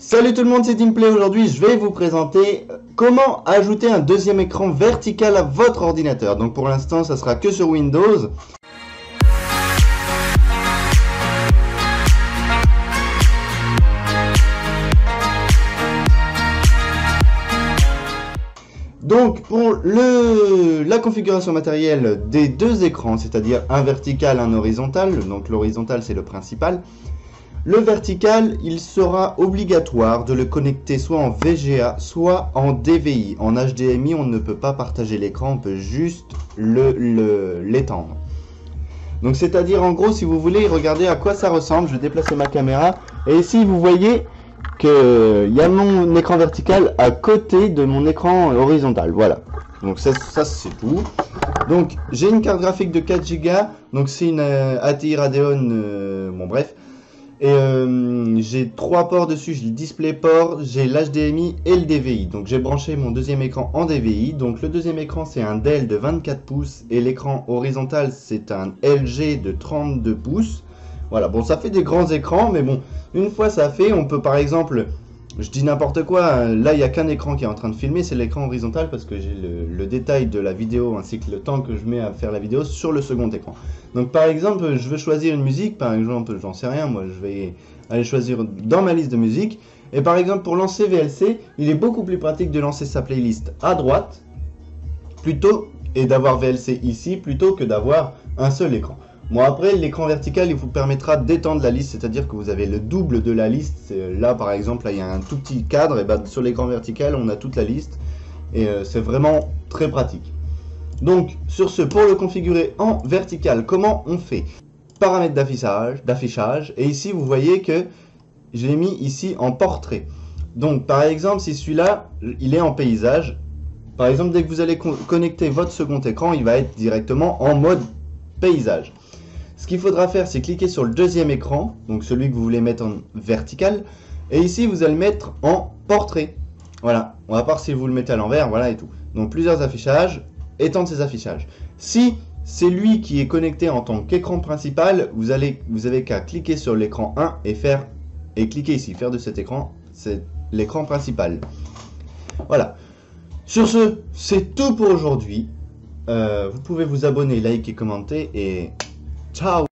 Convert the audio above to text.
Salut tout le monde, c'est Teamplay. Aujourd'hui, je vais vous présenter comment ajouter un deuxième écran vertical à votre ordinateur. Donc pour l'instant, ça sera que sur Windows. Donc pour la configuration matérielle des deux écrans, c'est-à-dire un vertical, un horizontal, donc l'horizontal c'est le principal. Le vertical, il sera obligatoire de le connecter soit en VGA, soit en DVI. En HDMI, on ne peut pas partager l'écran, on peut juste l'étendre. Donc c'est-à-dire en gros, si vous voulez regarder à quoi ça ressemble, je vais déplacer ma caméra. Et ici, vous voyez qu'il y a mon écran vertical à côté de mon écran horizontal. Voilà. Donc ça c'est tout. Donc j'ai une carte graphique de 4 Go. Donc c'est une ATI Radeon, bon bref. Et j'ai 3 ports dessus, j'ai le DisplayPort, j'ai l'HDMI et le DVI. Donc j'ai branché mon deuxième écran en DVI. Donc le deuxième écran c'est un Dell de 24 pouces et l'écran horizontal c'est un LG de 32 pouces. Voilà, bon ça fait des grands écrans, mais bon, une fois ça fait, on peut par exemple, je dis n'importe quoi, là il n'y a qu'un écran qui est en train de filmer, c'est l'écran horizontal parce que j'ai le détail de la vidéo ainsi que le temps que je mets à faire la vidéo sur le second écran. Donc par exemple, je veux choisir une musique, par exemple, j'en sais rien, moi je vais aller choisir dans ma liste de musique. Et par exemple pour lancer VLC, il est beaucoup plus pratique de lancer sa playlist à droite, et d'avoir VLC ici, plutôt que d'avoir un seul écran. Bon après l'écran vertical il vous permettra d'étendre la liste, c'est à dire que vous avez le double de la liste. Là par exemple là, il y a un tout petit cadre, et ben, sur l'écran vertical on a toute la liste et c'est vraiment très pratique. Donc sur ce, pour le configurer en vertical, comment on fait? Paramètres d'affichage, et ici vous voyez que je l'ai mis ici en portrait. Donc par exemple si celui-là il est en paysage, par exemple dès que vous allez connecter votre second écran, il va être directement en mode paysage. Ce qu'il faudra faire, c'est cliquer sur le deuxième écran, donc celui que vous voulez mettre en vertical, et ici vous allez le mettre en portrait. Voilà, on va voir si vous le mettez à l'envers, voilà et tout. Donc plusieurs affichages, étendre ces affichages. Si c'est lui qui est connecté en tant qu'écran principal, vous avez qu'à cliquer sur l'écran 1 et cliquer ici, faire de cet écran, c'est l'écran principal. Voilà. Sur ce, c'est tout pour aujourd'hui. Vous pouvez vous abonner, liker, commenter et ciao!